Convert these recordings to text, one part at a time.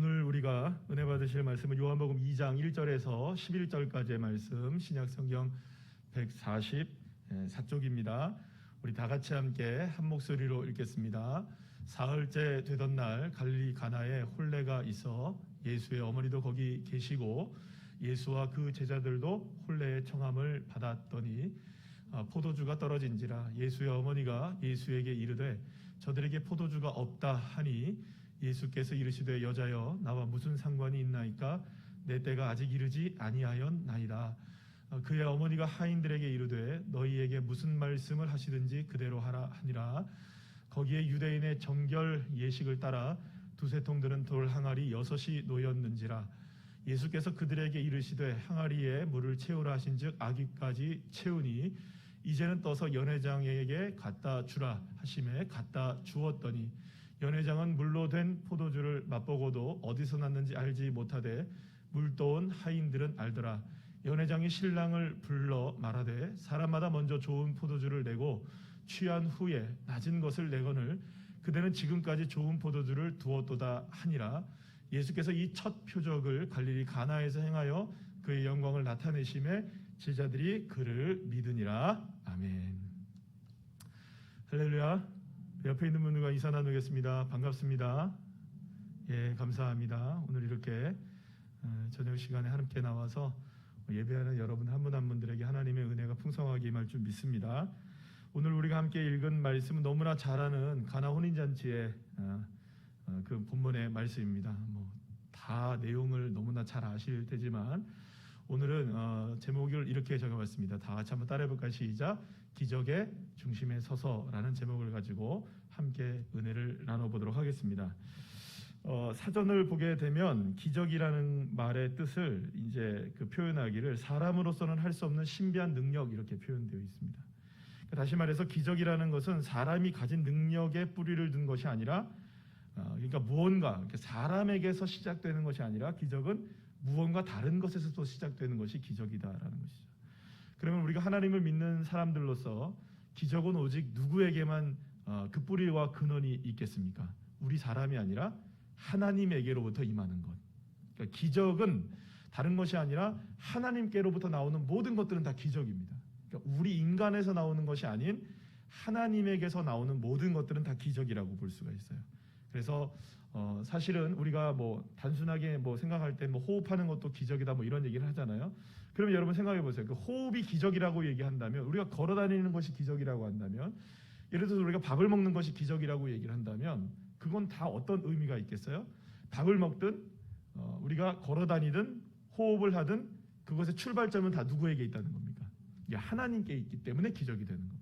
오늘 우리가 은혜 받으실 말씀은 요한복음 2장 1절에서 11절까지의 말씀, 신약성경 144쪽입니다. 우리 다 같이 함께 한 목소리로 읽겠습니다. 사흘째 되던 날 갈릴리 가나에 혼례가 있어 예수의 어머니도 거기 계시고 예수와 그 제자들도 혼례의 청함을 받았더니 포도주가 떨어진지라 예수의 어머니가 예수에게 이르되 저들에게 포도주가 없다 하니 예수께서 이르시되 여자여 나와 무슨 상관이 있나이까 내 때가 아직 이르지 아니하였나이다. 그의 어머니가 하인들에게 이르되 너희에게 무슨 말씀을 하시든지 그대로 하라 하니라. 거기에 유대인의 정결 예식을 따라 두세 통 들은 돌 항아리 6이 놓였는지라. 예수께서 그들에게 이르시되 항아리에 물을 채우라 하신즉 아기까지 채우니 이제는 떠서 연회장에게 갖다 주라 하심에 갖다 주었더니 연회장은 물로 된 포도주를 맛보고도 어디서 났는지 알지 못하되 물떠온 하인들은 알더라. 연회장이 신랑을 불러 말하되 사람마다 먼저 좋은 포도주를 내고 취한 후에 낮은 것을 내거늘 그대는 지금까지 좋은 포도주를 두었도다 하니라. 예수께서 이 첫 표적을 갈릴리 가나에서 행하여 그의 영광을 나타내심에 제자들이 그를 믿으니라. 아멘. 할렐루야. 옆에 있는 분들과 인사 나누겠습니다. 반갑습니다. 예, 감사합니다. 오늘 이렇게 저녁 시간에 함께 나와서 예배하는 여러분 한 분 한 분들에게 하나님의 은혜가 풍성하게 임할 줄 믿습니다. 오늘 우리가 함께 읽은 말씀은 너무나 잘 아는 가나 혼인잔치의 그 본문의 말씀입니다. 다 내용을 너무나 잘 아실 테지만 오늘은 제목을 이렇게 적어봤습니다. 다 같이 한번 따라해볼까요? 시작. 기적의 중심에 서서라는 제목을 가지고 함께 은혜를 나눠보도록 하겠습니다. 사전을 보게 되면 기적이라는 말의 뜻을 이제 그 표현하기를 사람으로서는 할 수 없는 신비한 능력 이렇게 표현되어 있습니다. 다시 말해서 기적이라는 것은 사람이 가진 능력에 뿌리를 둔 것이 아니라 그러니까 무언가 사람에게서 시작되는 것이 아니라 기적은 무언가 다른 것에서도 시작되는 것이 기적이다라는 것이죠. 그러면 우리가 하나님을 믿는 사람들로서 기적은 오직 누구에게만 그 뿌리와 근원이 있겠습니까? 우리 사람이 아니라 하나님에게로부터 임하는 것. 그러니까 기적은 다른 것이 아니라 하나님께로부터 나오는 모든 것들은 다 기적입니다. 그러니까 우리 인간에서 나오는 것이 아닌 하나님에게서 나오는 모든 것들은 다 기적이라고 볼 수가 있어요. 그래서 사실은 우리가 단순하게 생각할 때 호흡하는 것도 기적이다 이런 얘기를 하잖아요. 그러면 여러분 생각해 보세요. 그 호흡이 기적이라고 얘기한다면, 우리가 걸어 다니는 것이 기적이라고 한다면, 예를 들어서 우리가 밥을 먹는 것이 기적이라고 얘기를 한다면 그건 다 어떤 의미가 있겠어요? 밥을 먹든 우리가 걸어 다니든 호흡을 하든 그것의 출발점은 다 누구에게 있다는 겁니까? 이게 하나님께 있기 때문에 기적이 되는 겁니다.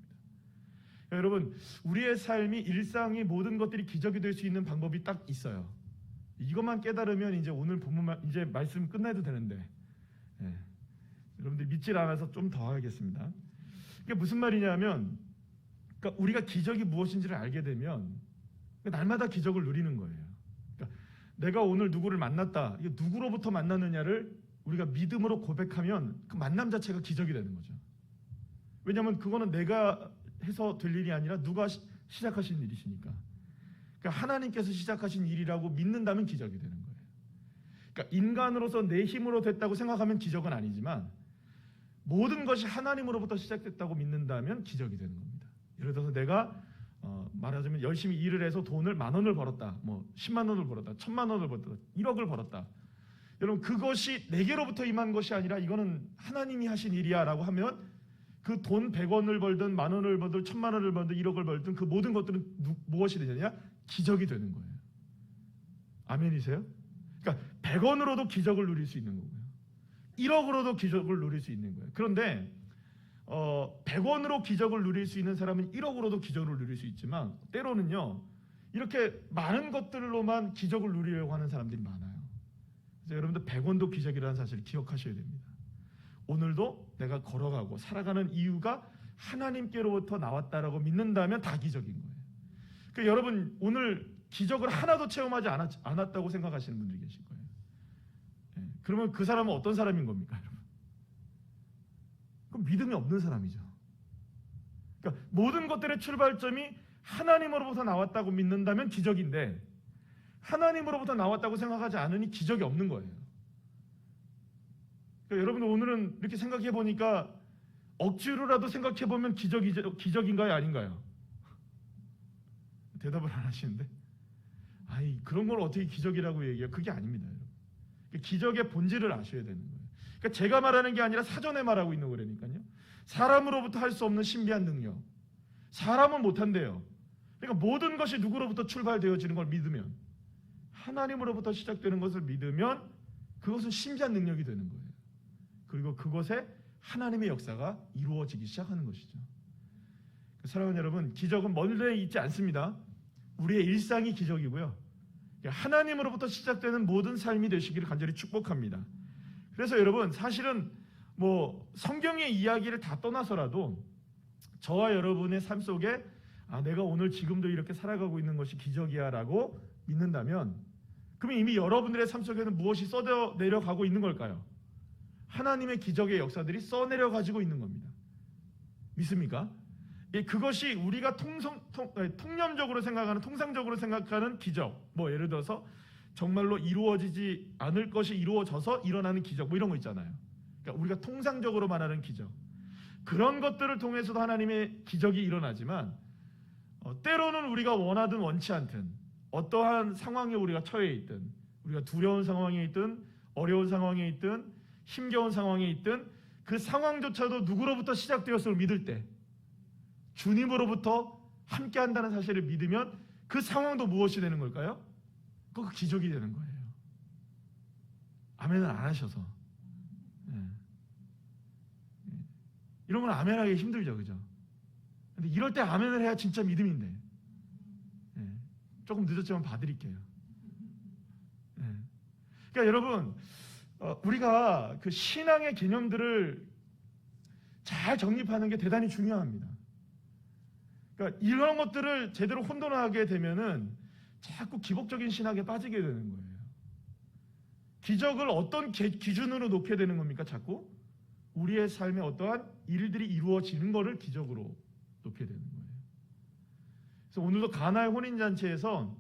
여러분, 우리의 삶이 일상의 모든 것들이 기적이 될 수 있는 방법이 딱 있어요. 이것만 깨달으면 이제 오늘 본문 이제 말씀 끝내도 되는데, 여러분들 믿질 않아서 좀 더 하겠습니다. 이게 무슨 말이냐면, 그러니까 우리가 기적이 무엇인지를 알게 되면 날마다 기적을 누리는 거예요. 그러니까 내가 오늘 누구를 만났다, 이게 누구로부터 만났느냐를 우리가 믿음으로 고백하면 그 만남 자체가 기적이 되는 거죠. 왜냐하면 그거는 내가 해서 될 일이 아니라 누가 시작하신 일이시니까. 그러니까 하나님께서 시작하신 일이라고 믿는다면 기적이 되는 거예요. 그러니까 인간으로서 내 힘으로 됐다고 생각하면 기적은 아니지만 모든 것이 하나님으로부터 시작됐다고 믿는다면 기적이 되는 겁니다. 예를 들어서 내가 말하자면 열심히 일을 해서 돈을 10,000원을 벌었다, 10만 원을 벌었다, 1,000만 원을 벌었다, 1억을 벌었다. 여러분, 그것이 내게로부터 임한 것이 아니라 이거는 하나님이 하신 일이야 라고 하면 그 돈 100원을 벌든 10,000원을 벌든 1,000만 원을 벌든 1억을 벌든 그 모든 것들은 무엇이 되느냐? 기적이 되는 거예요. 아멘이세요? 그러니까 100원으로도 기적을 누릴 수 있는 거고요. 1억으로도 기적을 누릴 수 있는 거예요. 그런데 100원으로 기적을 누릴 수 있는 사람은 1억으로도 기적을 누릴 수 있지만 때로는요, 이렇게 많은 것들로만 기적을 누리려고 하는 사람들이 많아요. 그래서 여러분들 100원도 기적이라는 사실을 기억하셔야 됩니다. 오늘도 내가 걸어가고 살아가는 이유가 하나님께로부터 나왔다라고 믿는다면 다 기적인 거예요. 그러니까 여러분, 오늘 기적을 하나도 체험하지 않았다고 생각하시는 분들이 계실 거예요. 그러면 그 사람은 어떤 사람인 겁니까, 여러분? 그럼 믿음이 없는 사람이죠. 그러니까 모든 것들의 출발점이 하나님으로부터 나왔다고 믿는다면 기적인데 하나님으로부터 나왔다고 생각하지 않으니 기적이 없는 거예요. 그러니까 여러분들 오늘은 이렇게 생각해 보니까 억지로라도 생각해 보면 기적인가요, 아닌가요? 대답을 안 하시는데, 아이 그런 걸 어떻게 기적이라고 얘기해요? 그게 아닙니다, 여러분. 기적의 본질을 아셔야 되는 거예요. 그러니까 제가 말하는 게 아니라 사전에 말하고 있는 거라니까요. 사람으로부터 할 수 없는 신비한 능력, 사람은 못한대요. 그러니까 모든 것이 누구로부터 출발되어지는 걸 믿으면, 하나님으로부터 시작되는 것을 믿으면 그것은 신비한 능력이 되는 거예요. 그리고 그것에 하나님의 역사가 이루어지기 시작하는 것이죠. 사랑하는 여러분, 기적은 멀리 있지 않습니다. 우리의 일상이 기적이고요, 하나님으로부터 시작되는 모든 삶이 되시기를 간절히 축복합니다. 그래서 여러분, 사실은 뭐 성경의 이야기를 다 떠나서라도 저와 여러분의 삶 속에 내가 오늘 지금도 이렇게 살아가고 있는 것이 기적이야 라고 믿는다면, 그러면 이미 여러분들의 삶 속에는 무엇이 써내려가고 있는 걸까요? 하나님의 기적의 역사들이 써내려가지고 있는 겁니다. 믿습니까? 그것이 우리가 통념적으로 생각하는, 통상적으로 생각하는 기적, 뭐 예를 들어서 정말로 이루어지지 않을 것이 이루어져서 일어나는 기적, 뭐 이런 거 있잖아요. 그러니까 우리가 통상적으로 말하는 기적, 그런 것들을 통해서도 하나님의 기적이 일어나지만, 때로는 우리가 원하든 원치 않든 어떠한 상황에 우리가 처해 있든, 우리가 두려운 상황에 있든 어려운 상황에 있든 힘겨운 상황에 있든, 그 상황조차도 누구로부터 시작되었음을 믿을 때, 주님으로부터 함께 한다는 사실을 믿으면 그 상황도 무엇이 되는 걸까요? 그 기적이 되는 거예요. 아멘을 안 하셔서. 이런 건 아멘하기 힘들죠, 그죠? 근데 이럴 때 아멘을 해야 진짜 믿음인데. 조금 늦었지만 봐드릴게요. 그러니까 여러분, 우리가 그 신앙의 개념들을 잘 정립하는 게 대단히 중요합니다. 그러니까 이런 것들을 제대로 혼돈하게 되면은 자꾸 기복적인 신학에 빠지게 되는 거예요. 기적을 어떤 기준으로 놓게 되는 겁니까? 자꾸 우리의 삶에 어떠한 일들이 이루어지는 것을 기적으로 놓게 되는 거예요. 그래서 오늘도 가나의 혼인잔치에서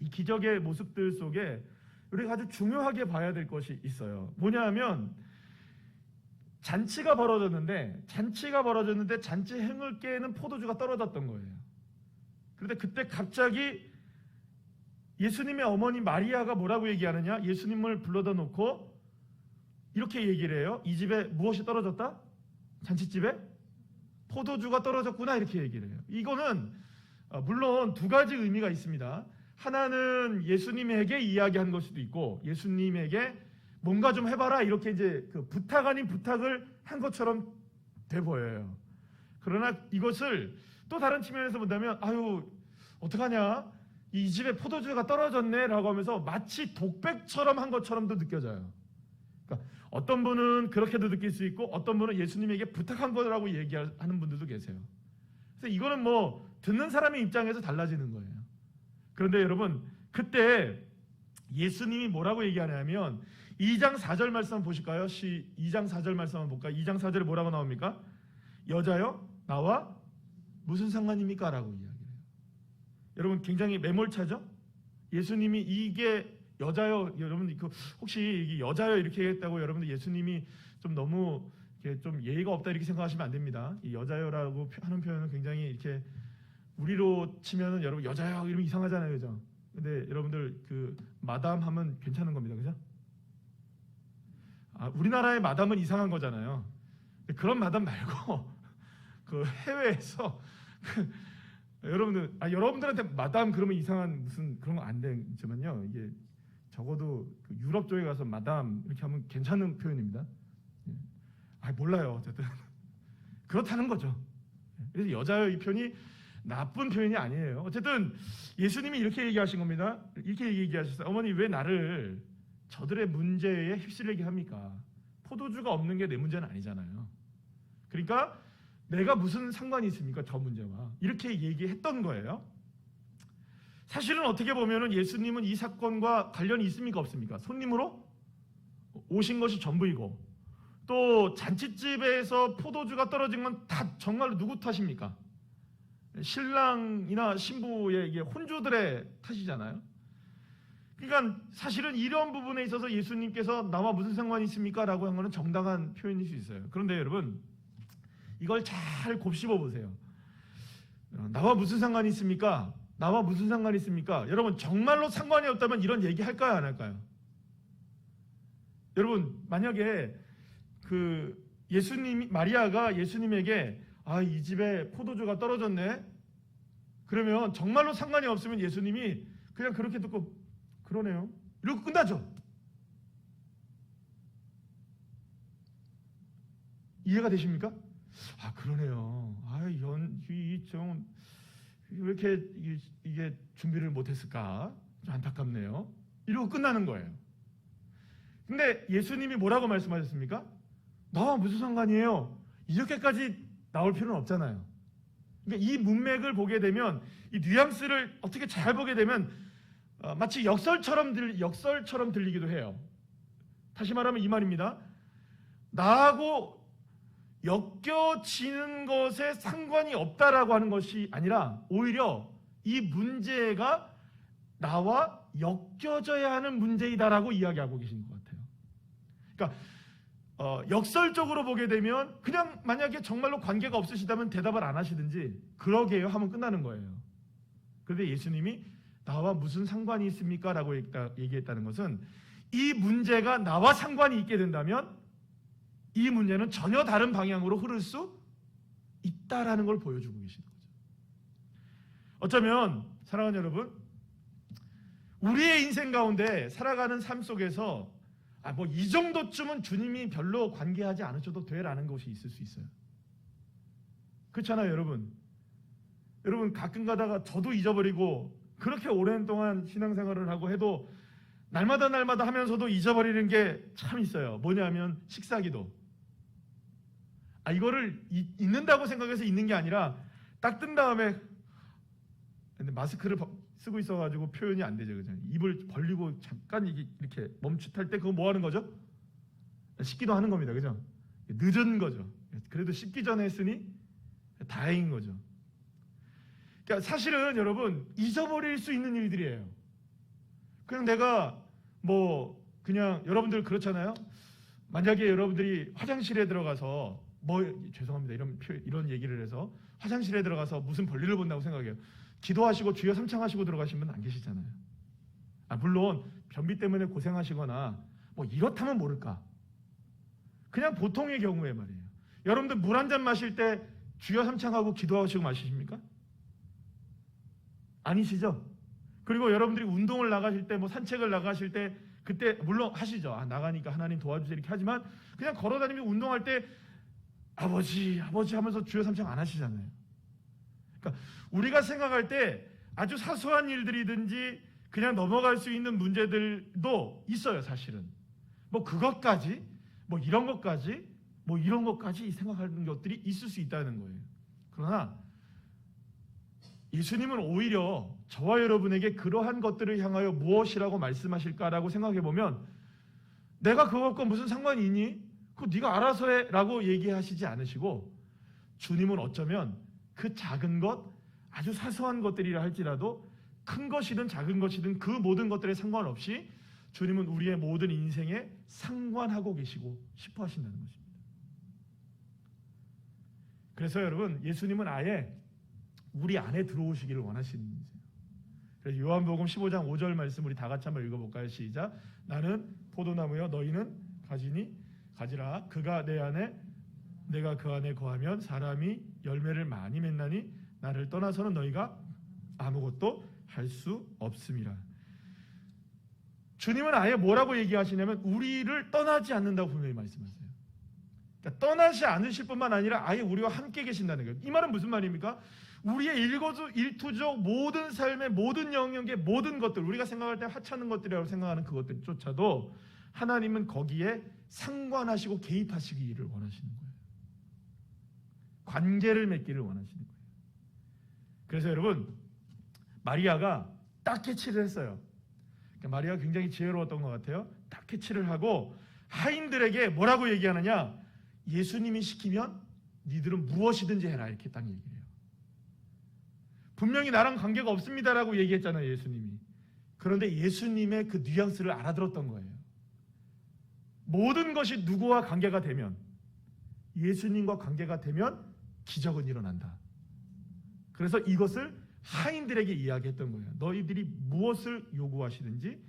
이 기적의 모습들 속에 우리가 아주 중요하게 봐야 될 것이 있어요. 뭐냐 하면, 잔치가 벌어졌는데 잔치 행을 깨는 포도주가 떨어졌던 거예요. 그런데 그때 갑자기 예수님의 어머니 마리아가 뭐라고 얘기하느냐? 예수님을 불러다 놓고 이렇게 얘기를 해요. 이 집에 무엇이 떨어졌다? 잔치집에 포도주가 떨어졌구나, 이렇게 얘기를 해요. 이거는 물론 두 가지 의미가 있습니다. 하나는 예수님에게 이야기한 걸 수도 있고, 예수님에게 뭔가 좀 해봐라, 이렇게 이제 그 부탁 아닌 부탁을 한 것처럼 돼 보여요. 그러나 이것을 또 다른 측면에서 본다면, 아유 어떡하냐, 이 집에 포도주가 떨어졌네 라고 하면서 마치 독백처럼 한 것처럼도 느껴져요. 그러니까 어떤 분은 그렇게도 느낄 수 있고, 어떤 분은 예수님에게 부탁한 거라고 얘기하는 분들도 계세요. 그래서 이거는 뭐 듣는 사람의 입장에서 달라지는 거예요. 그런데 여러분, 그때 예수님이 뭐라고 얘기하냐면, 2장 4절 말씀 한번 보실까요? 2장 4절 말씀 한번 볼까요? 2장 4절에 뭐라고 나옵니까? 여자여 나와 무슨 상관입니까? 라고 이야기해요. 여러분, 굉장히 매몰차죠? 예수님이 이게 여자여, 여러분 혹시 이게 여자여 이렇게 했다고 여러분들 예수님이 좀 너무 이렇게 좀 예의가 없다 이렇게 생각하시면 안 됩니다. 이 여자여라고 하는 표현은 굉장히 이렇게 우리로 치면은 여러분 여자여 이러면 이상하잖아요, 그죠? 근데 여러분들 그 마담 하면 괜찮은 겁니다, 그죠? 우리나라의 마담은 이상한 거잖아요. 그런 마담 말고 그 해외에서 여러분들한테 마담 그러면 이상한 무슨 그런 거 안 되지만요, 이게 적어도 그 유럽 쪽에 가서 마담 이렇게 하면 괜찮은 표현입니다. 몰라요, 어쨌든 그렇다는 거죠. 그래서 여자여 이 표현이 나쁜 표현이 아니에요. 어쨌든 예수님이 이렇게 얘기하신 겁니다. 이렇게 얘기하셨어요. 어머니, 왜 나를 저들의 문제에 휩쓸리게 합니까? 포도주가 없는 게 내 문제는 아니잖아요. 그러니까 내가 무슨 상관이 있습니까? 저 문제와. 이렇게 얘기했던 거예요. 사실은 어떻게 보면은 예수님은 이 사건과 관련이 있습니까? 없습니까? 손님으로 오신 것이 전부이고, 또 잔치집에서 포도주가 떨어진 건 다 정말로 누구 탓입니까? 신랑이나 신부의 이게 혼주들의 탓이잖아요. 그러니까 사실은 이런 부분에 있어서 예수님께서 나와 무슨 상관이 있습니까? 라고 한 거는 정당한 표현일 수 있어요. 그런데 여러분, 이걸 잘 곱씹어 보세요. 나와 무슨 상관이 있습니까? 나와 무슨 상관이 있습니까? 여러분, 정말로 상관이 없다면 이런 얘기 할까요? 안 할까요? 여러분, 만약에 마리아가 예수님에게 이 집에 포도주가 떨어졌네? 그러면 정말로 상관이 없으면 예수님이 그냥 그렇게 듣고 그러네요. 이러고 끝나죠. 이해가 되십니까? 그러네요. 왜 이렇게 이게 준비를 못했을까? 좀 안타깝네요. 이러고 끝나는 거예요. 근데 예수님이 뭐라고 말씀하셨습니까? 나와 무슨 상관이에요? 이렇게까지 나올 필요는 없잖아요. 그러니까 이 문맥을 보게 되면, 이 뉘앙스를 어떻게 잘 보게 되면 마치 역설처럼 들리기도 해요. 다시 말하면 이 말입니다. 나하고 엮여지는 것에 상관이 없다라고 하는 것이 아니라 오히려 이 문제가 나와 엮여져야 하는 문제이다라고 이야기하고 계신 것 같아요. 그러니까 역설적으로 보게 되면 그냥 만약에 정말로 관계가 없으시다면 대답을 안 하시든지 그러게요 하면 끝나는 거예요. 그런데 예수님이 나와 무슨 상관이 있습니까? 라고 얘기했다는 것은 이 문제가 나와 상관이 있게 된다면 이 문제는 전혀 다른 방향으로 흐를 수 있다라는 걸 보여주고 계시는 거죠. 어쩌면 사랑하는 여러분, 우리의 인생 가운데 살아가는 삶 속에서 이 정도쯤은 주님이 별로 관계하지 않으셔도 돼라는 것이 있을 수 있어요. 그렇잖아요, 여러분. 여러분, 가끔 가다가 저도 잊어버리고 그렇게 오랜 동안 신앙생활을 하고 해도 날마다 하면서도 잊어버리는 게 참 있어요. 뭐냐면 식사기도. 이거를 잊는다고 생각해서 잊는 게 아니라 딱 뜬 다음에, 근데 마스크를 쓰고 있어가지고 표현이 안 되죠, 그죠? 입을 벌리고 잠깐 이렇게 멈칫할 때 그거 뭐 하는 거죠? 씻기도 하는 겁니다, 그죠? 늦은 거죠. 그래도 씻기 전에 했으니 다행인 거죠. 그러니까 사실은 여러분, 잊어버릴 수 있는 일들이에요. 그냥 내가 그냥 여러분들 그렇잖아요. 만약에 여러분들이 화장실에 들어가서 죄송합니다, 이런 얘기를 해서 화장실에 들어가서 무슨 볼일을 본다고 생각해요. 기도하시고 주여 삼창하시고 들어가신 분 안 계시잖아요. 물론 변비 때문에 고생하시거나 이렇다면 모를까. 그냥 보통의 경우에 말이에요. 여러분들 물 한 잔 마실 때 주여 삼창하고 기도하시고 마시십니까? 아니시죠? 그리고 여러분들이 운동을 나가실 때, 산책을 나가실 때 그때 물론 하시죠. 나가니까 하나님 도와주세요 이렇게 하지만 그냥 걸어다니며 운동할 때 아버지 하면서 주여 삼창 안 하시잖아요. 그러니까 우리가 생각할 때 아주 사소한 일들이든지 그냥 넘어갈 수 있는 문제들도 있어요, 사실은. 그것까지 이런 것까지 생각하는 것들이 있을 수 있다는 거예요. 그러나 예수님은 오히려 저와 여러분에게 그러한 것들을 향하여 무엇이라고 말씀하실까라고 생각해 보면, 내가 그것과 무슨 상관이 있니? 그거 네가 알아서 해 라고 얘기하시지 않으시고, 주님은 어쩌면 그 작은 것, 아주 사소한 것들이라 할지라도 큰 것이든 작은 것이든 그 모든 것들에 상관없이 주님은 우리의 모든 인생에 상관하고 계시고 싶어 하신다는 것입니다. 그래서 여러분, 예수님은 아예 우리 안에 들어오시기를 원하시는 거예요. 그래서 요한복음 15장 5절 말씀 우리 다 같이 한번 읽어볼까요? 시작. 나는 포도나무여 너희는 가지라. 그가 내 안에 내가 그 안에 거하면 사람이 열매를 많이 맺나니 나를 떠나서는 너희가 아무것도 할 수 없음이라. 주님은 아예 뭐라고 얘기하시냐면 우리를 떠나지 않는다고 분명히 말씀하세요. 그러니까 떠나지 않으실 뿐만 아니라 아예 우리와 함께 계신다는 거예요. 이 말은 무슨 말입니까? 우리의 일거수일투족 모든 삶의 모든 영역의 모든 것들, 우리가 생각할 때 하찮은 것들이라고 생각하는 그것들조차도 하나님은 거기에 상관하시고 개입하시기를 원하시는 거예요. 관계를 맺기를 원하시는 거예요. 그래서 여러분, 마리아가 딱 캐치를 했어요. 그러니까 마리아가 굉장히 지혜로웠던 것 같아요. 딱 캐치를 하고 하인들에게 뭐라고 얘기하느냐? 예수님이 시키면 니들은 무엇이든지 해라, 이렇게 딱 얘기해요. 분명히 나랑 관계가 없습니다라고 얘기했잖아요, 예수님이. 그런데 예수님의 그 뉘앙스를 알아들었던 거예요. 모든 것이 누구와 관계가 되면, 예수님과 관계가 되면 기적은 일어난다. 그래서 이것을 하인들에게 이야기했던 거예요. 너희들이 무엇을 요구하시든지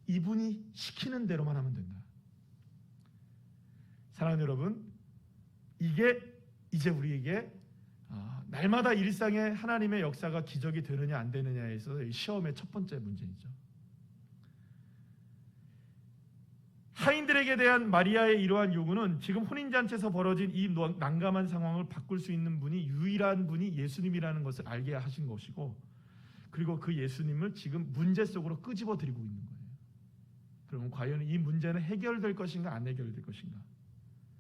이분이 시키는 대로만 하면 된다. 사랑하는 여러분, 이게 이제 우리에게 날마다 일상에 하나님의 역사가 기적이 되느냐 안 되느냐에 있어서 시험의 첫 번째 문제이죠. 하인들에게 대한 마리아의 이러한 요구는 지금 혼인잔치에서 벌어진 이 난감한 상황을 바꿀 수 있는 분이, 유일한 분이 예수님이라는 것을 알게 하신 것이고, 그리고 그 예수님을 지금 문제 속으로 끄집어 드리고 있는 거예요. 그러면 과연 이 문제는 해결될 것인가 안 해결될 것인가?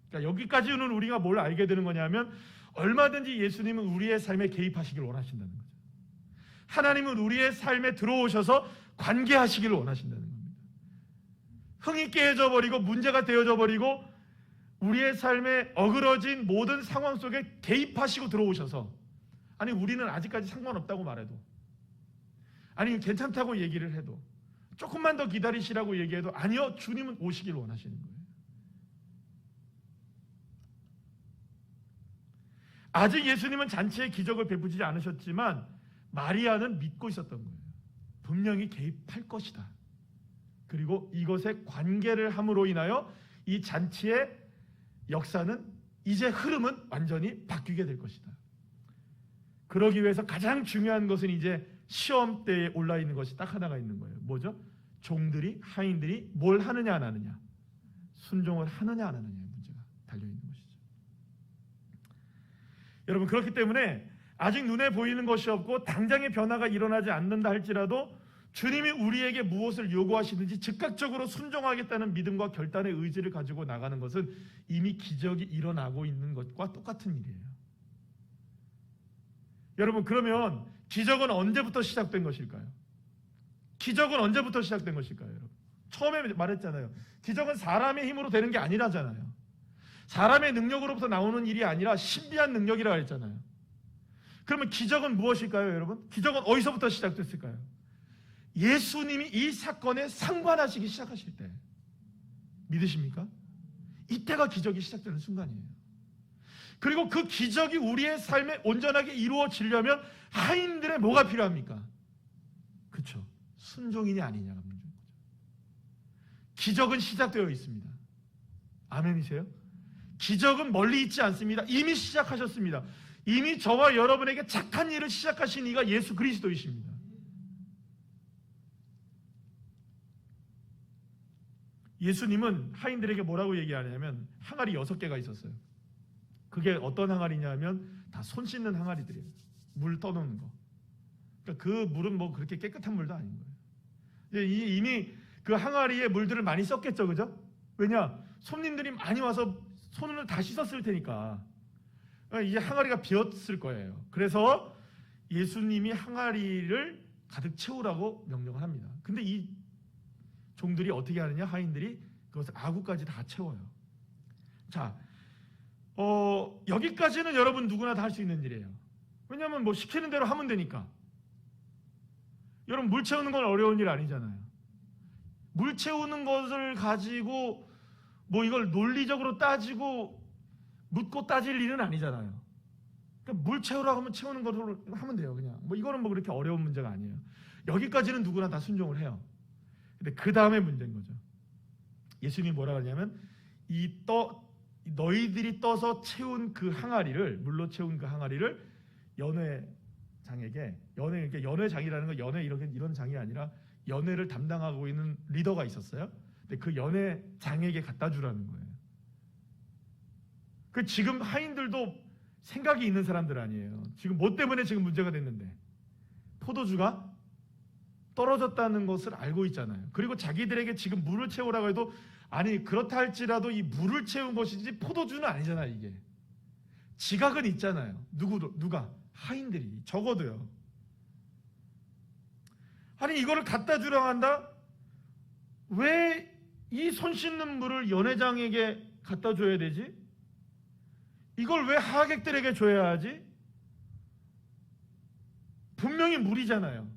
그러니까 여기까지는 우리가 뭘 알게 되는 거냐면, 얼마든지 예수님은 우리의 삶에 개입하시길 원하신다는 거죠. 하나님은 우리의 삶에 들어오셔서 관계하시기를 원하신다는 겁니다. 흥이 깨져 버리고 문제가 되어져 버리고 우리의 삶에 어그러진 모든 상황 속에 개입하시고 들어오셔서, 아니 우리는 아직까지 상관없다고 말해도, 아니 괜찮다고 얘기를 해도, 조금만 더 기다리시라고 얘기해도 아니요, 주님은 오시길 원하시는 거예요. 아직 예수님은 잔치에 기적을 베푸지 않으셨지만 마리아는 믿고 있었던 거예요. 분명히 개입할 것이다. 그리고 이것에 관계를 함으로 인하여 이 잔치의 역사는, 이제 흐름은 완전히 바뀌게 될 것이다. 그러기 위해서 가장 중요한 것은 이제 시험대에 올라 있는 것이 딱 하나가 있는 거예요. 뭐죠? 종들이, 하인들이 뭘 하느냐 안 하느냐, 순종을 하느냐 안 하느냐의 문제가 달려있는 것이죠. 여러분, 그렇기 때문에 아직 눈에 보이는 것이 없고 당장의 변화가 일어나지 않는다 할지라도 주님이 우리에게 무엇을 요구하시든지 즉각적으로 순종하겠다는 믿음과 결단의 의지를 가지고 나가는 것은 이미 기적이 일어나고 있는 것과 똑같은 일이에요. 여러분, 그러면 기적은 언제부터 시작된 것일까요? 기적은 언제부터 시작된 것일까요? 여러분, 처음에 말했잖아요. 기적은 사람의 힘으로 되는 게 아니라잖아요. 사람의 능력으로부터 나오는 일이 아니라 신비한 능력이라고 했잖아요. 그러면 기적은 무엇일까요, 여러분? 기적은 어디서부터 시작됐을까요? 예수님이 이 사건에 상관하시기 시작하실 때, 믿으십니까? 이때가 기적이 시작되는 순간이에요. 그리고 그 기적이 우리의 삶에 온전하게 이루어지려면 하인들의 뭐가 필요합니까? 그렇죠. 순종이냐 아니냐가 문제인 거죠. 기적은 시작되어 있습니다. 아멘이세요? 기적은 멀리 있지 않습니다. 이미 시작하셨습니다. 이미 저와 여러분에게 착한 일을 시작하신 이가 예수 그리스도이십니다. 예수님은 하인들에게 뭐라고 얘기하냐면 항아리 6개가 있었어요. 그게 어떤 항아리냐면 다 손 씻는 항아리들이에요. 물 떠놓는 거. 그러니까 그 물은 뭐 그렇게 깨끗한 물도 아닌 거예요. 이미 그 항아리에 물들을 많이 썼겠죠, 그죠? 왜냐? 손님들이 많이 와서 손을 다 씻었을 테니까 이제 항아리가 비었을 거예요. 그래서 예수님이 항아리를 가득 채우라고 명령을 합니다. 근데 이 종들이 어떻게 하느냐? 하인들이 그것을 아구까지 다 채워요. 자, 여기까지는 여러분 누구나 다 할 수 있는 일이에요. 왜냐하면 뭐 시키는 대로 하면 되니까. 여러분, 물 채우는 건 어려운 일 아니잖아요. 물 채우는 것을 가지고 뭐 이걸 논리적으로 따지고 묻고 따질 일은 아니잖아요. 그러니까 물 채우라고 하면 채우는 것으로 하면 돼요. 그냥 뭐 이거는 뭐 그렇게 어려운 문제가 아니에요. 여기까지는 누구나 다 순종을 해요. 근데 그 다음에 문제인 거죠. 예수님이 뭐라 하냐면 너희들이 떠서 채운 그 항아리를, 물로 채운 그 항아리를 연회장에게, 연회장이라는 건 연회 이런 장이 아니라 연회를 담당하고 있는 리더가 있었어요. 근데 그 연회장에게 갖다 주라는 거예요. 그 지금 하인들도 생각이 있는 사람들 아니에요. 지금 뭐 때문에 지금 문제가 됐는데 포도주가 떨어졌다는 것을 알고 있잖아요. 그리고 자기들에게 지금 물을 채우라고 해도, 아니 그렇다 할지라도 이 물을 채운 것이지 포도주는 아니잖아요. 이게 지각은 있잖아요. 누가? 하인들이 적어도요. 아니 이거를 갖다 주라고 한다? 왜 이 손 씻는 물을 연회장에게 갖다 줘야 되지? 이걸 왜 하객들에게 줘야 하지? 분명히 물이잖아요.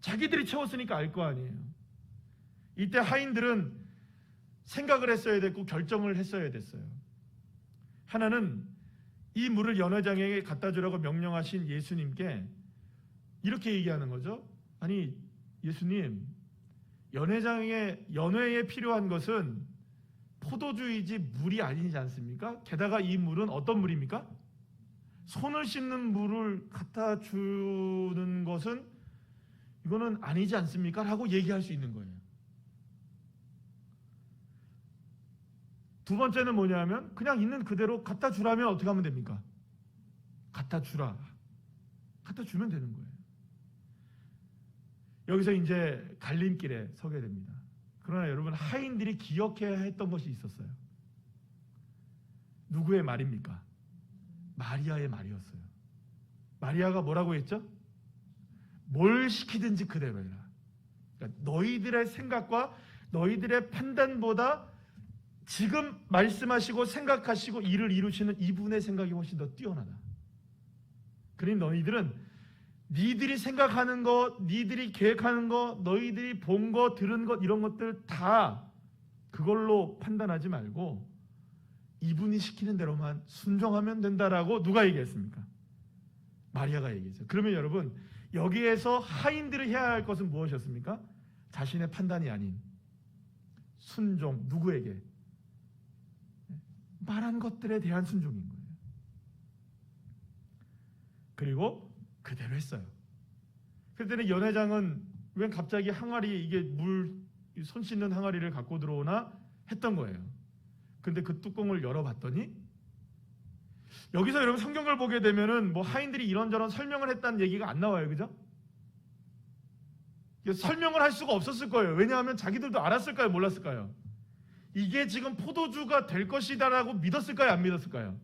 자기들이 채웠으니까 알 거 아니에요. 이때 하인들은 생각을 했어야 됐고 결정을 했어야 됐어요. 하나는 이 물을 연회장에게 갖다 주라고 명령하신 예수님께 이렇게 얘기하는 거죠. 아니 예수님, 연회에 필요한 것은 포도주이지 물이 아니지 않습니까? 게다가 이 물은 어떤 물입니까? 손을 씻는 물을 갖다 주는 것은 이거는 아니지 않습니까? 라고 얘기할 수 있는 거예요. 두 번째는 뭐냐면 그냥 있는 그대로 갖다 주라면 어떻게 하면 됩니까? 갖다 주라. 갖다 주면 되는 거예요. 여기서 이제 갈림길에 서게 됩니다. 그러나 여러분, 하인들이 기억해야 했던 것이 있었어요. 누구의 말입니까? 마리아의 말이었어요. 마리아가 뭐라고 했죠? 뭘 시키든지 그대로 해라. 그러니까 너희들의 생각과 너희들의 판단보다 지금 말씀하시고 생각하시고 일을 이루시는 이분의 생각이 훨씬 더 뛰어나다. 그러니 너희들은 니들이 생각하는 것, 니들이 계획하는 것, 너희들이 본 것, 들은 것, 이런 것들 다 그걸로 판단하지 말고 이분이 시키는 대로만 순종하면 된다라고 누가 얘기했습니까? 마리아가 얘기했어요. 그러면 여러분, 여기에서 하인들이 해야 할 것은 무엇이었습니까? 자신의 판단이 아닌 순종. 누구에게? 말한 것들에 대한 순종인 거예요. 그리고 그대로 했어요. 그때는 연회장은 왜 갑자기 항아리, 이게 물 손 씻는 항아리를 갖고 들어오나 했던 거예요. 근데 그 뚜껑을 열어봤더니, 여기서 여러분 성경을 보게 되면은 뭐 하인들이 이런저런 설명을 했다는 얘기가 안 나와요. 그죠? 설명을 할 수가 없었을 거예요. 왜냐하면 자기들도 알았을까요? 몰랐을까요? 이게 지금 포도주가 될 것이다라고 믿었을까요? 안 믿었을까요?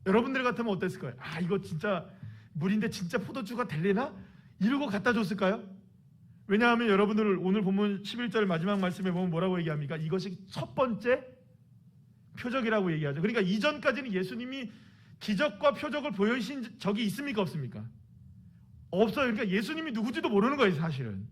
여러분들 같으면 어땠을까요? 아, 이거 진짜 물인데 진짜 포도주가 될래나? 이러고 갖다 줬을까요? 왜냐하면 여러분들 오늘 본문 11절 마지막 말씀에 보면 뭐라고 얘기합니까? 이것이 첫 번째 표적이라고 얘기하죠. 그러니까 이전까지는 예수님이 기적과 표적을 보여주신 적이 있습니까? 없습니까? 없어요. 그러니까 예수님이 누구지도 모르는 거예요, 사실은.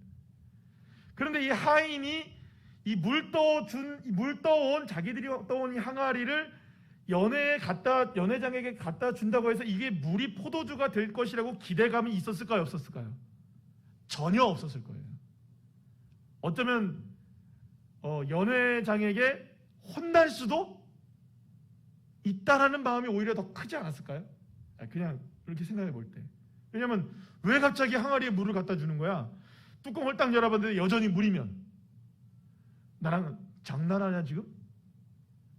그런데 이 하인이 이 물 떠온 자기들이 떠온 이 항아리를 연회장에게 갖다 준다고 해서 이게 물이 포도주가 될 것이라고 기대감이 있었을까요? 없었을까요? 전혀 없었을 거예요. 어쩌면 연회장에게 혼날 수도 있다라는 마음이 오히려 더 크지 않았을까요? 그냥 그렇게 생각해 볼 때. 왜냐면 왜 갑자기 항아리에 물을 갖다 주는 거야? 뚜껑을 딱 열어봤는데 여전히 물이면 나랑 장난하냐 지금?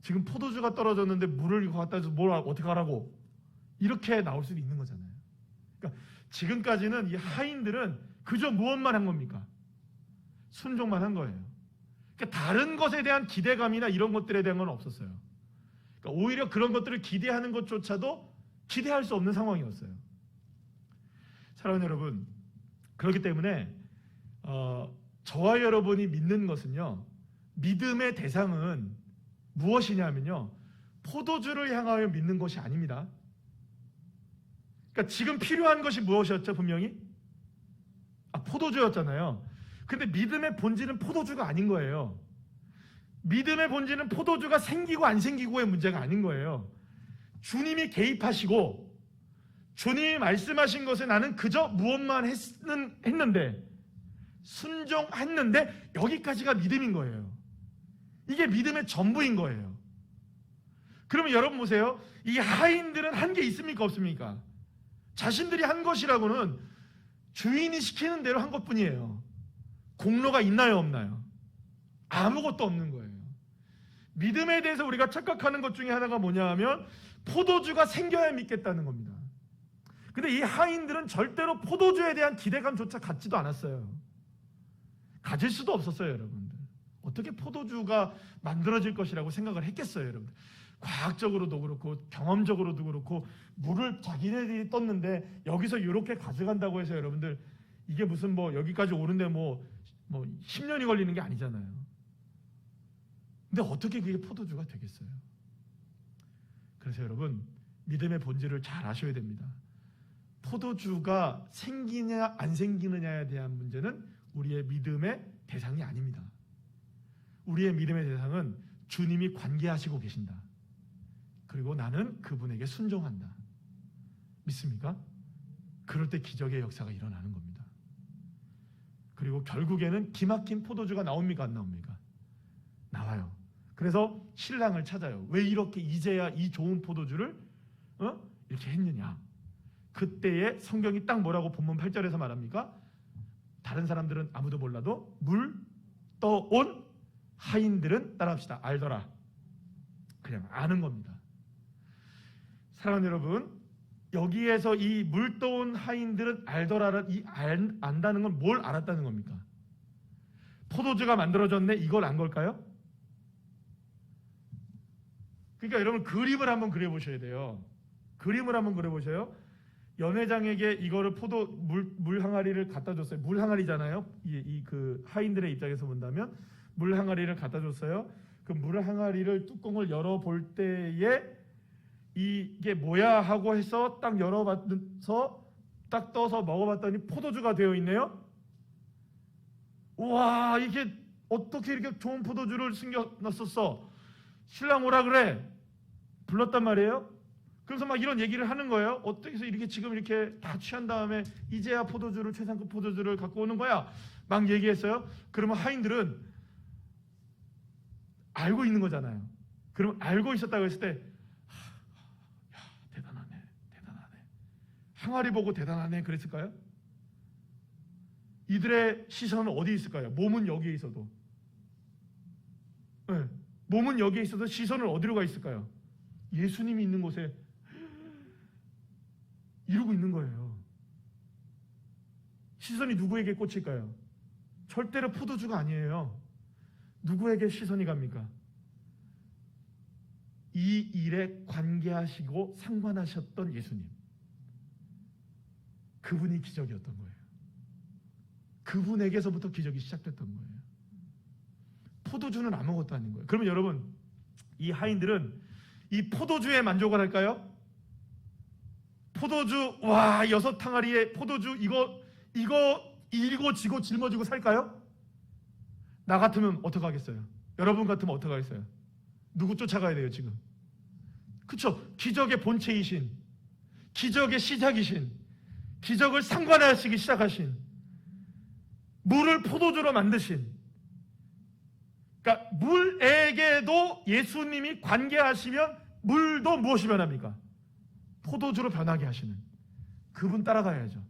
지금 포도주가 떨어졌는데 물을 이거 갖다 줘서 뭘 어떻게 하라고? 이렇게 나올 수도 있는 거잖아요. 그러니까 지금까지는 이 하인들은 그저 무엇만 한 겁니까? 순종만 한 거예요. 그러니까 다른 것에 대한 기대감이나 이런 것들에 대한 건 없었어요. 그러니까 오히려 그런 것들을 기대하는 것조차도 기대할 수 없는 상황이었어요. 사랑하는 여러분, 그렇기 때문에 저와 여러분이 믿는 것은요, 믿음의 대상은 무엇이냐면요, 포도주를 향하여 믿는 것이 아닙니다. 그러니까 지금 필요한 것이 무엇이었죠? 분명히 포도주였잖아요. 근데 믿음의 본질은 포도주가 아닌 거예요. 믿음의 본질은 포도주가 생기고 안 생기고의 문제가 아닌 거예요. 주님이 개입하시고 주님이 말씀하신 것에 나는 그저 무엇만 했는데, 순종했는데 여기까지가 믿음인 거예요. 이게 믿음의 전부인 거예요. 그러면 여러분 보세요. 이 하인들은 한 게 있습니까? 없습니까? 자신들이 한 것이라고는 주인이 시키는 대로 한 것뿐이에요. 공로가 있나요? 없나요? 아무것도 없는 거예요. 믿음에 대해서 우리가 착각하는 것 중에 하나가 뭐냐 하면 포도주가 생겨야 믿겠다는 겁니다. 근데 이 하인들은 절대로 포도주에 대한 기대감조차 갖지도 않았어요. 가질 수도 없었어요, 여러분들. 어떻게 포도주가 만들어질 것이라고 생각을 했겠어요, 여러분들. 과학적으로도 그렇고 경험적으로도 그렇고 물을 자기네들이 떴는데 여기서 이렇게 가져간다고 해서 여러분들 이게 무슨 뭐 여기까지 오는데 뭐 10년이 걸리는 게 아니잖아요. 근데 어떻게 그게 포도주가 되겠어요? 그래서 여러분, 믿음의 본질을 잘 아셔야 됩니다. 포도주가 생기냐 안 생기느냐에 대한 문제는 우리의 믿음의 대상이 아닙니다. 우리의 믿음의 대상은 주님이 관계하시고 계신다. 그리고 나는 그분에게 순종한다. 믿습니까? 그럴 때 기적의 역사가 일어나는 겁니다. 그리고 결국에는 기막힌 포도주가 나옵니까? 안 나옵니까? 나와요. 그래서 신랑을 찾아요. 왜 이렇게 이제야 이 좋은 포도주를 이렇게 했느냐? 그때에 성경이 딱 뭐라고 본문 8절에서 말합니까? 다른 사람들은 아무도 몰라도 물 떠온 하인들은 따라합시다. 알더라. 그냥 아는 겁니다. 사랑하는 여러분, 여기에서 이 물 떠온 하인들은 알더라를 안다는 건 뭘 알았다는 겁니까? 포도주가 만들어졌네, 이걸 안 걸까요? 그러니까 여러분 그림을 한번 그려보셔야 돼요. 그림을 한번 그려보셔요. 연회장에게 이거를 물 항아리를 갖다 줬어요. 물 항아리잖아요. 그 하인들의 입장에서 본다면 물 항아리를 갖다 줬어요. 그 물 항아리를 뚜껑을 열어볼 때에 이게 뭐야 하고 해서 딱 열어봐서 딱 떠서 먹어봤더니 포도주가 되어 있네요. 우와, 이게 어떻게 이렇게 좋은 포도주를 숨겨놨었어? 신랑 오라 그래. 불렀단 말이에요. 그래서 막 이런 얘기를 하는 거예요. 어떻게 해서 이렇게 지금 이렇게 다 취한 다음에 이제야 포도주를, 최상급 포도주를 갖고 오는 거야? 막 얘기했어요. 그러면 하인들은 알고 있는 거잖아요. 그러면 알고 있었다고 했을 때 야, 대단하네. 항아리 보고 대단하네 그랬을까요? 이들의 시선은 어디에 있을까요? 몸은 여기에 있어도. 네. 몸은 여기에 있어도 시선은 어디로 가 있을까요? 예수님이 있는 곳에 이러고 있는 거예요. 시선이 누구에게 꽂힐까요? 절대로 포도주가 아니에요. 누구에게 시선이 갑니까? 이 일에 관계하시고 상관하셨던 예수님. 그분이 기적이었던 거예요. 그분에게서부터 기적이 시작됐던 거예요. 포도주는 아무것도 아닌 거예요. 그러면 여러분, 이 하인들은 이 포도주에 만족을 할까요? 포도주, 와, 6항아리에 포도주 이거 일고 지고 짊어지고 살까요? 나 같으면 어떡하겠어요? 여러분 같으면 어떡하겠어요? 누구 쫓아가야 돼요 지금? 그쵸? 기적의 본체이신, 기적의 시작이신, 기적을 상관하시기 시작하신, 물을 포도주로 만드신, 그러니까 물에게도 예수님이 관계하시면 물도 무엇이 변합니까? 포도주로 변하게 하시는 그분 따라가야죠.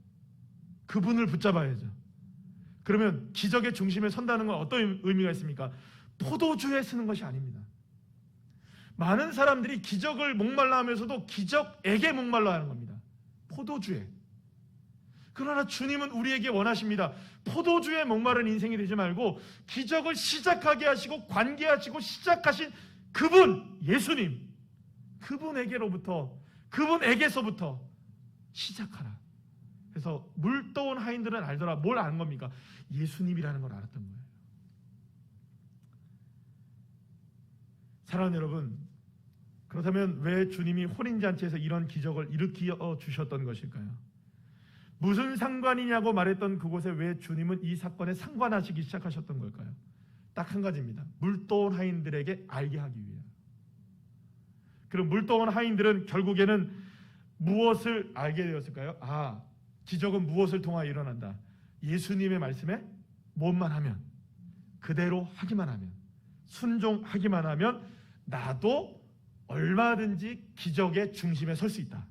그분을 붙잡아야죠. 그러면 기적의 중심에 선다는 건 어떤 의미가 있습니까? 포도주에 쓰는 것이 아닙니다. 많은 사람들이 기적을 목말라 하면서도 기적에게 목말라 하는 겁니다. 포도주에. 그러나 주님은 우리에게 원하십니다. 포도주에 목마른 인생이 되지 말고 기적을 시작하게 하시고 관계하시고 시작하신 그분, 예수님, 그분에게서부터 시작하라. 그래서 물 떠온 하인들은 알더라. 뭘 아는 겁니까? 예수님이라는 걸 알았던 거예요. 사랑하는 여러분, 그렇다면 왜 주님이 혼인잔치에서 이런 기적을 일으켜 주셨던 것일까요? 무슨 상관이냐고 말했던 그곳에 왜 주님은 이 사건에 상관하시기 시작하셨던 걸까요? 딱 한 가지입니다. 물 떠온 하인들에게 알게 하기 위해. 그럼 물 떠온 하인들은 결국에는 무엇을 알게 되었을까요? 아, 기적은 무엇을 통하여 일어난다. 예수님의 말씀에 뭐만 하면, 그대로 하기만 하면, 순종하기만 하면 나도 얼마든지 기적의 중심에 설 수 있다.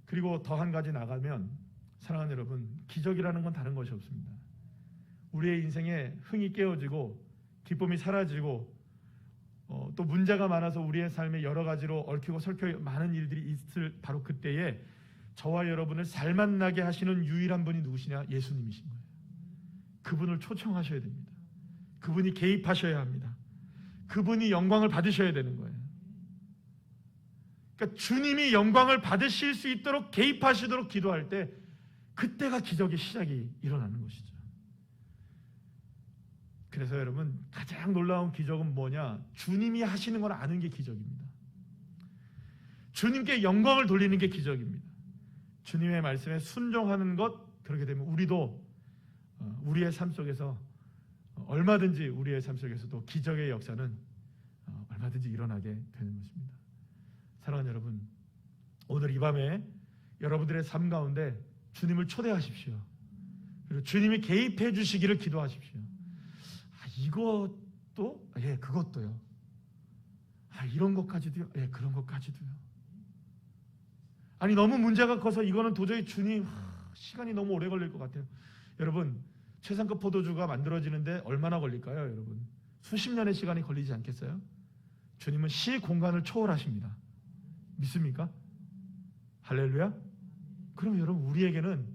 그리고 더 한 가지 나가면, 사랑하는 여러분, 기적이라는 건 다른 것이 없습니다. 우리의 인생에 흥이 깨어지고 기쁨이 사라지고 또 문제가 많아서 우리의 삶에 여러 가지로 얽히고 설켜 많은 일들이 있을 바로 그때에 저와 여러분을 살맛나게 하시는 유일한 분이 누구시냐? 예수님이신 거예요. 그분을 초청하셔야 됩니다. 그분이 개입하셔야 합니다. 그분이 영광을 받으셔야 되는 거예요. 그러니까 주님이 영광을 받으실 수 있도록 개입하시도록 기도할 때 그때가 기적의 시작이 일어나는 것이죠. 그래서 여러분, 가장 놀라운 기적은 뭐냐? 주님이 하시는 걸 아는 게 기적입니다. 주님께 영광을 돌리는 게 기적입니다. 주님의 말씀에 순종하는 것, 그렇게 되면 우리도 우리의 삶 속에서 얼마든지 우리의 삶 속에서도 기적의 역사는 얼마든지 일어나게 되는 것입니다. 사랑하는 여러분, 오늘 이 밤에 여러분들의 삶 가운데 주님을 초대하십시오. 그리고 주님이 개입해 주시기를 기도하십시오. 이것도? 예, 그것도요. 이런 것까지도요? 예, 그런 것까지도요. 아니, 너무 문제가 커서 이거는 도저히 주님, 시간이 너무 오래 걸릴 것 같아요. 여러분, 최상급 포도주가 만들어지는데 얼마나 걸릴까요, 여러분? 수십 년의 시간이 걸리지 않겠어요? 주님은 시 공간을 초월하십니다. 믿습니까? 할렐루야? 그럼 여러분, 우리에게는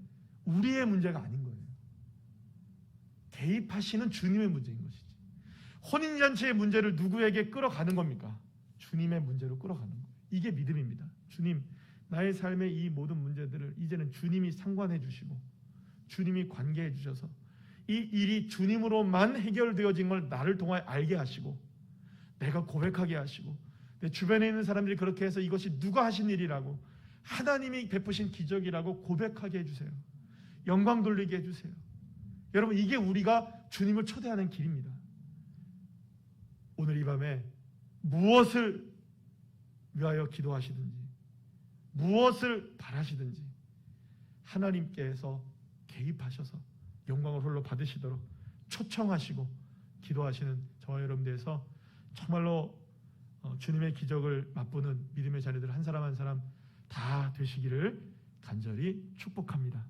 우리의 문제가 아닌 거예요. 개입하시는 주님의 문제인 것이지. 혼인잔치의 문제를 누구에게 끌어가는 겁니까? 주님의 문제로 끌어가는 거예요. 이게 믿음입니다. 주님, 나의 삶의 이 모든 문제들을 이제는 주님이 상관해 주시고 주님이 관계해 주셔서 이 일이 주님으로만 해결되어진 걸 나를 통하여 알게 하시고 내가 고백하게 하시고 내 주변에 있는 사람들이 그렇게 해서 이것이 누가 하신 일이라고, 하나님이 베푸신 기적이라고 고백하게 해주세요. 영광 돌리게 해주세요. 여러분, 이게 우리가 주님을 초대하는 길입니다. 오늘 이 밤에 무엇을 위하여 기도하시든지 무엇을 바라시든지 하나님께서 개입하셔서 영광을 홀로 받으시도록 초청하시고 기도하시는 저와 여러분들에서 정말로 주님의 기적을 맛보는 믿음의 자녀들 한 사람 한 사람 다 되시기를 간절히 축복합니다.